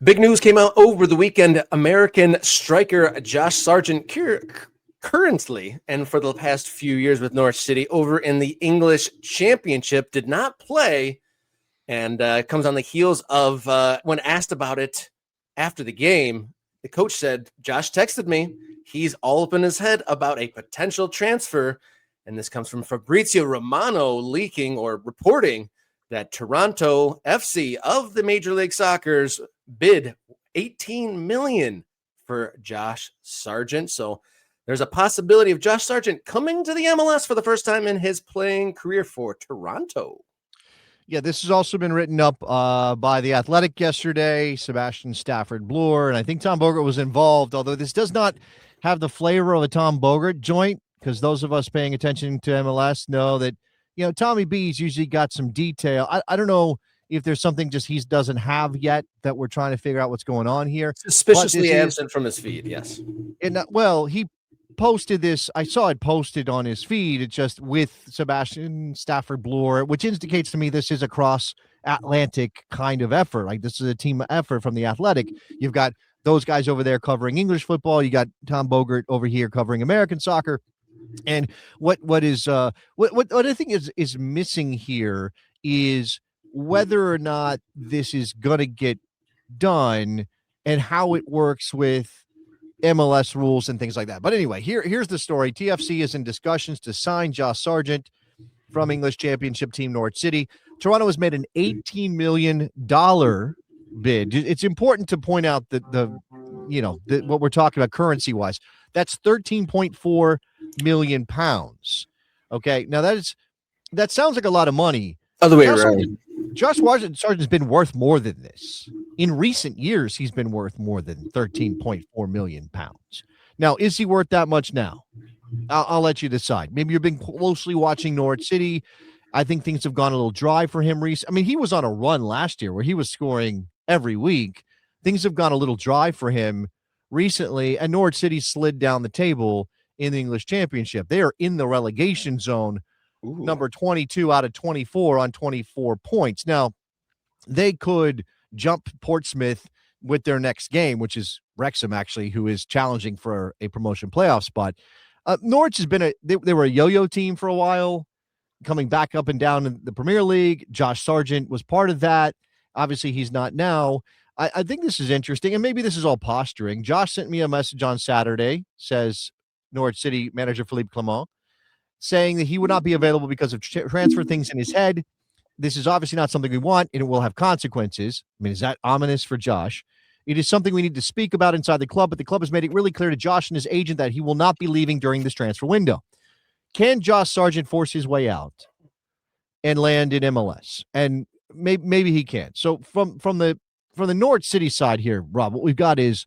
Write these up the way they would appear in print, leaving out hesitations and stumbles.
Big news came out over the weekend. American striker Josh Sargent currently and for the past few years with Norwich City over in the English Championship did not play, and comes on the heels of when asked about it after the game, the coach said, Josh texted me. He's all up in his head about a potential transfer, and this comes from Fabrizio Romano leaking or reporting that Toronto FC of the Major League Soccer's bid $18 million for Josh Sargent. So there's a possibility of Josh Sargent coming to the MLS for the first time in his playing career for Toronto. Yeah, this has also been written up by The Athletic yesterday, Sebastian Stafford-Bloor, and I think Tom Bogert was involved, although this does not have the flavor of a Tom Bogert joint, because those of us paying attention to MLS know that, you know, Tommy B's usually got some detail. I don't know if there's something just he doesn't have yet that we're trying to figure out what's going on here. Suspiciously absent from his feed, yes. Well, he posted this. I saw it posted on his feed. It's just with Sebastian Stafford-Bloor, which indicates to me this is a cross-Atlantic kind of effort. Like, this is a team effort from The Athletic. You've got those guys over there covering English football. You got Tom Bogert over here covering American soccer. And what I think is missing here is whether or not this is going to get done and how it works with MLS rules and things like that. But anyway, here's the story. TFC is in discussions to sign Josh Sargent from English Championship team Norwich City. Toronto has made an $18 million bid. It's important to point out that what we're talking about currency wise, that's 13.4 million pounds. Okay. Now that sounds like a lot of money. Other way around. Josh Sargent's been worth more than this. In recent years, he's been worth more than 13.4 million pounds. Now, is he worth that much now? I'll let you decide. Maybe you've been closely watching Norwich City. I think things have gone a little dry for him recently. I mean, he was on a run last year where he was scoring every week. Things have gone a little dry for him recently, and Norwich City slid down the table in the English Championship. They are in the relegation zone. Ooh. Number 22 out of 24 on 24 points. Now, they could jump Portsmouth with their next game, which is Wrexham, actually, who is challenging for a promotion playoff spot. Norwich has been they were a yo-yo team for a while, coming back up and down in the Premier League. Josh Sargent was part of that. Obviously, he's not now. I think this is interesting, and maybe this is all posturing. Josh sent me a message on Saturday, says Norwich City manager Philippe Clement, saying that he would not be available because of transfer things in his head. This is obviously not something we want, and it will have consequences. I mean, is that ominous for Josh? It is something we need to speak about inside the club, but the club has made it really clear to Josh and his agent that he will not be leaving during this transfer window. Can Josh Sargent force his way out and land in MLS? And maybe he can. So from the Norwich City side here, Rob, what we've got is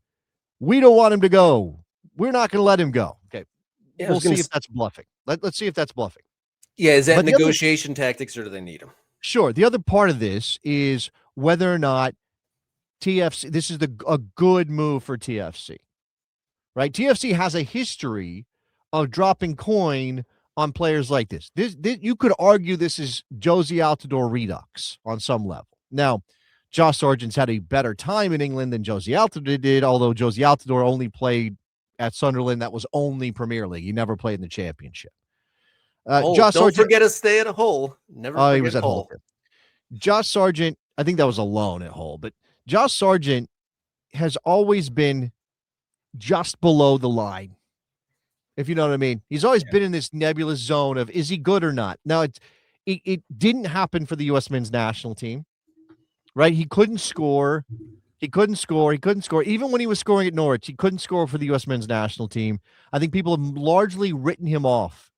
we don't want him to go. We're not going to let him go. Okay. Yeah, we'll see if that's bluffing. Let's see if that's bluffing. Yeah, is that negotiation tactics, or do they need him? Sure. The other part of this is whether or not TFC, this is a good move for TFC, right? TFC has a history of dropping coin on players like this. This you could argue this is Josie Altidore redux on some level. Now, Josh Sargent's had a better time in England than Josie Altidore did, although Josie Altidore only played at Sunderland. That was only Premier League. He never played in the Championship. Josh Sargent, forget to stay at Hull. Never. He was at Hull. Josh Sargent, I think that was a loan at Hull, but Josh Sargent has always been just below the line, if you know what I mean. He's always been in this nebulous zone of, is he good or not? Now, it didn't happen for the U.S. men's national team, right? He couldn't score. Even when he was scoring at Norwich, he couldn't score for the U.S. men's national team. I think people have largely written him off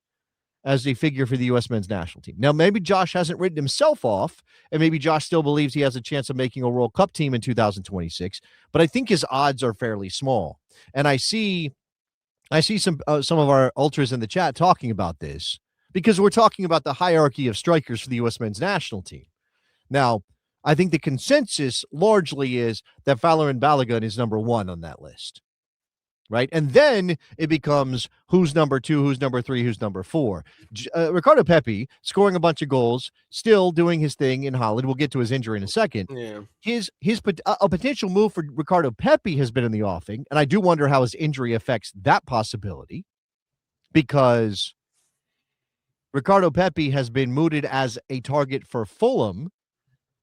as a figure for the U.S. men's national team. Now, maybe Josh hasn't written himself off, and maybe Josh still believes he has a chance of making a World Cup team in 2026, but I think his odds are fairly small. And I see some of our ultras in the chat talking about this because we're talking about the hierarchy of strikers for the U.S. men's national team. Now, I think the consensus largely is that Valorant Balogun is number one on that list. right? And then it becomes who's number 2, who's number 3, who's number 4. Ricardo Pepi scoring a bunch of goals, still doing his thing in Holland. We'll get to his injury in a second. Yeah. A potential move for Ricardo Pepi has been in the offing, and I do wonder how his injury affects that possibility, because Ricardo Pepi has been mooted as a target for Fulham,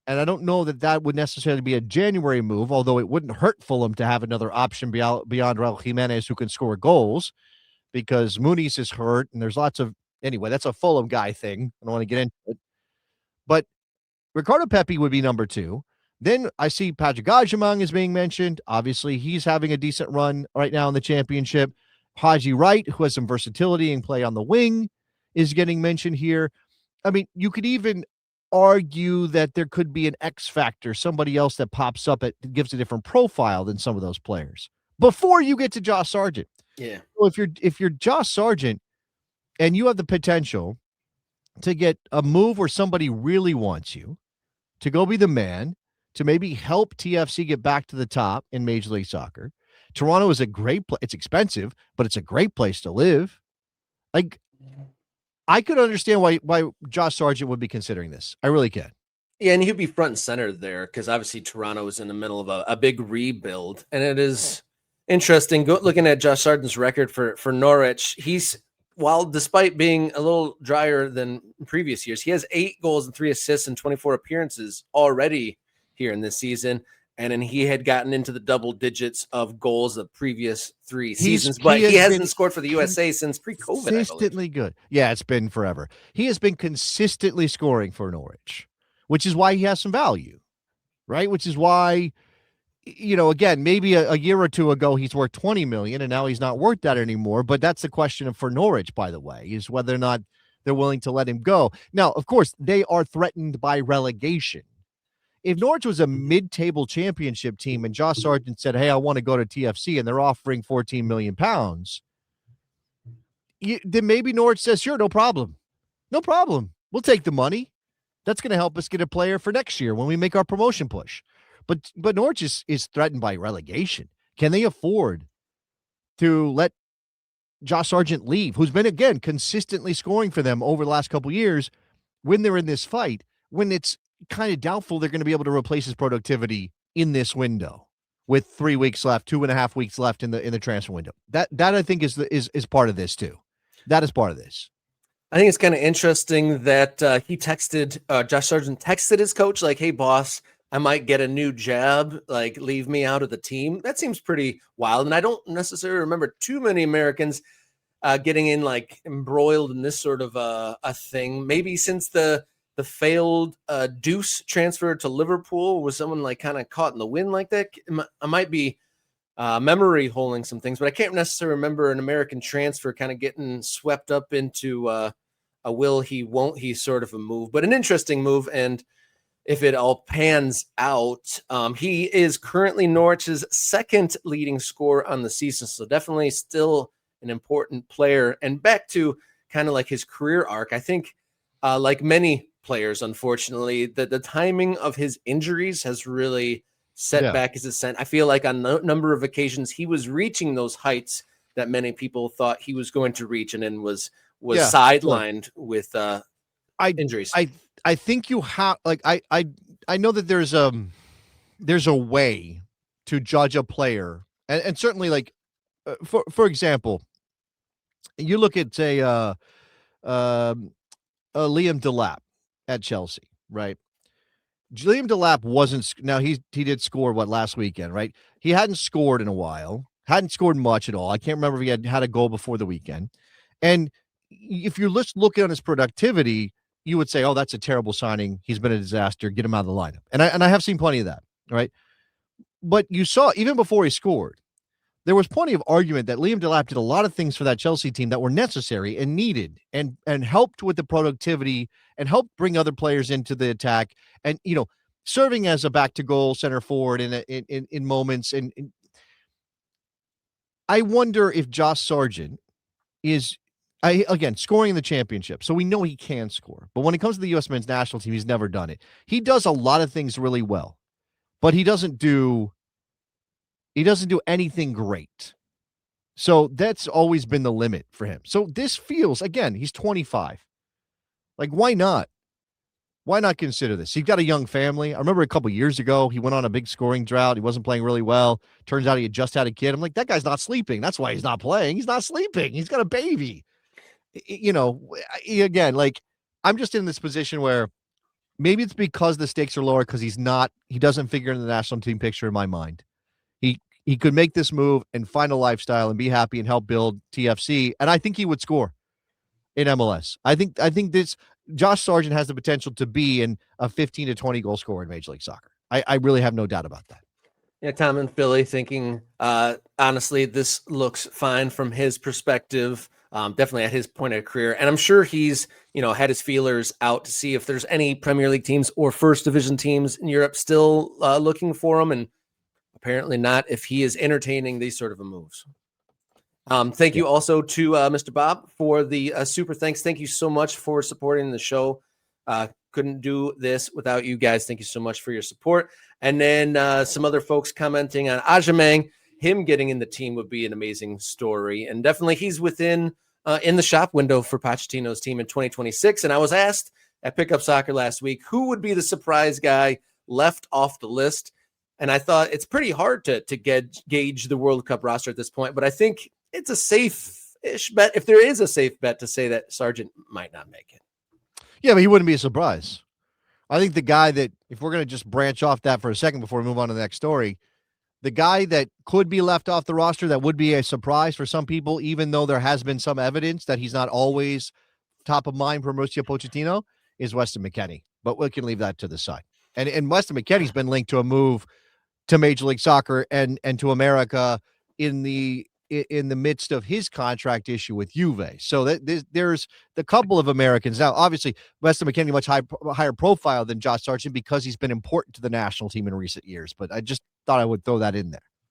and I don't know that would necessarily be a January move, although it wouldn't hurt Fulham to have another option beyond Raul Jimenez who can score goals, because Muniz is hurt, and there's lots of anyway. That's a Fulham guy thing. I don't want to get into it, but Ricardo Pepi would be number 2. Then I see Patrick Ajamang is being mentioned. Obviously, he's having a decent run right now in the championship. Haji Wright, who has some versatility and play on the wing, is getting mentioned here. I mean, you could even argue that there could be an X factor, somebody else that pops up that gives a different profile than some of those players before you get to Josh Sargent. Yeah. So if you're Josh Sargent and you have the potential to get a move where somebody really wants you to go be the man, to maybe help TFC get back to the top in Major League Soccer. Toronto is a great place. It's expensive, but it's a great place to live. Like, I could understand why Josh Sargent would be considering this. I really can. Yeah, and he'd be front and center there because obviously Toronto is in the middle of a big rebuild, and it is interesting looking at Josh Sargent's record for Norwich. While despite being a little drier than previous years, he has 8 goals and 3 assists in 24 appearances already here in this season. And then he had gotten into the double digits of goals the previous 3 seasons, but he hasn't scored for the USA since pre-COVID. Consistently good. Yeah, it's been forever. He has been consistently scoring for Norwich, which is why he has some value, right? Which is why, again, maybe a year or two ago he's worth 20 million, and now he's not worth that anymore. But that's the question for Norwich, by the way, is whether or not they're willing to let him go. Now, of course, they are threatened by relegation. If Norwich was a mid-table championship team and Josh Sargent said, hey, I want to go to TFC, and they're offering 14 million pounds, then maybe Norwich says, sure, no problem. No problem. We'll take the money. That's going to help us get a player for next year when we make our promotion push. But Norwich is threatened by relegation. Can they afford to let Josh Sargent leave, who's been, again, consistently scoring for them over the last couple of years, when they're in this fight, when it's kind of doubtful they're going to be able to replace his productivity in this window with 3 weeks left, 2.5 weeks left in the transfer window? That I think is part of this too. That is part of this. I think it's kind of interesting that Josh Sargent texted his coach like, hey, boss, I might get a new job, like leave me out of the team. That seems pretty wild. And I don't necessarily remember too many Americans getting embroiled in this sort of a thing. Maybe since the failed Deuce transfer to Liverpool was someone kind of caught in the wind like that. I might be memory holding some things, but I can't necessarily remember an American transfer kind of getting swept up into a will he, won't he sort of a move, but an interesting move. And if it all pans out, he is currently Norwich's 2nd leading scorer on the season. So definitely still an important player. And back to kind of his career arc, I think like many players, unfortunately, the timing of his injuries has really set back his ascent. I feel like on a number of occasions he was reaching those heights that many people thought he was going to reach, and then was sidelined with injuries. I think you have I know that there's a way to judge a player, and certainly for example, you look at say Liam Delap at Chelsea, right? Liam Delap wasn't, now he did score last weekend, right? He hadn't scored in a while, hadn't scored much at all. I can't remember if he had a goal before the weekend. And if you're just looking at his productivity, you would say, oh, that's a terrible signing. He's been a disaster. Get him out of the lineup. And I have seen plenty of that, right? But you saw, even before he scored, there was plenty of argument that Liam Delap did a lot of things for that Chelsea team that were necessary and needed, and helped with the productivity and helped bring other players into the attack, and serving as a back to goal center forward in moments. And I wonder if Josh Sargent is again scoring in the championship, so we know he can score. But when it comes to the U.S. men's national team, he's never done it. He does a lot of things really well, but he doesn't do anything great. So that's always been the limit for him. So this feels, again, he's 25. Like, why not? Why not consider this? He's got a young family. I remember a couple years ago, he went on a big scoring drought. He wasn't playing really well. Turns out he had just had a kid. I'm like, that guy's not sleeping. That's why he's not playing. He's not sleeping. He's got a baby. Again, like, I'm just in this position where maybe it's because the stakes are lower because he doesn't figure in the national team picture in my mind. He could make this move and find a lifestyle and be happy and help build TFC. And I think he would score in MLS. I think this Josh Sargent has the potential to be a 15 to 20 goal scorer in Major League Soccer. I really have no doubt about that. Yeah, Tom and Philly thinking, honestly, this looks fine from his perspective. Definitely at his point of career. And I'm sure he's, had his feelers out to see if there's any Premier League teams or first division teams in Europe still looking for him. And apparently not if he is entertaining these sort of moves. Thank you also to Mr. Bob for the super thanks. Thank you so much for supporting the show. Couldn't do this without you guys. Thank you so much for your support. And then some other folks commenting on Ajamang. Him getting in the team would be an amazing story. And definitely he's within in the shop window for Pochettino's team in 2026. And I was asked at Pickup Soccer last week, who would be the surprise guy left off the list? And I thought it's pretty hard to gauge the World Cup roster at this point, but I think it's a safe-ish bet, if there is a safe bet, to say that Sargent might not make it. Yeah, but he wouldn't be a surprise. I think the guy that, if we're going to just branch off that for a second before we move on to the next story, the guy that could be left off the roster that would be a surprise for some people, even though there has been some evidence that he's not always top of mind for Mauricio Pochettino, is Weston McKennie. But we can leave that to the side. And Weston McKennie's been linked to a move to Major League Soccer and to America in the midst of his contract issue with Juve. So there's the couple of Americans. Now, obviously, Weston McKennie much higher profile than Josh Sargent because he's been important to the national team in recent years. But I just thought I would throw that in there.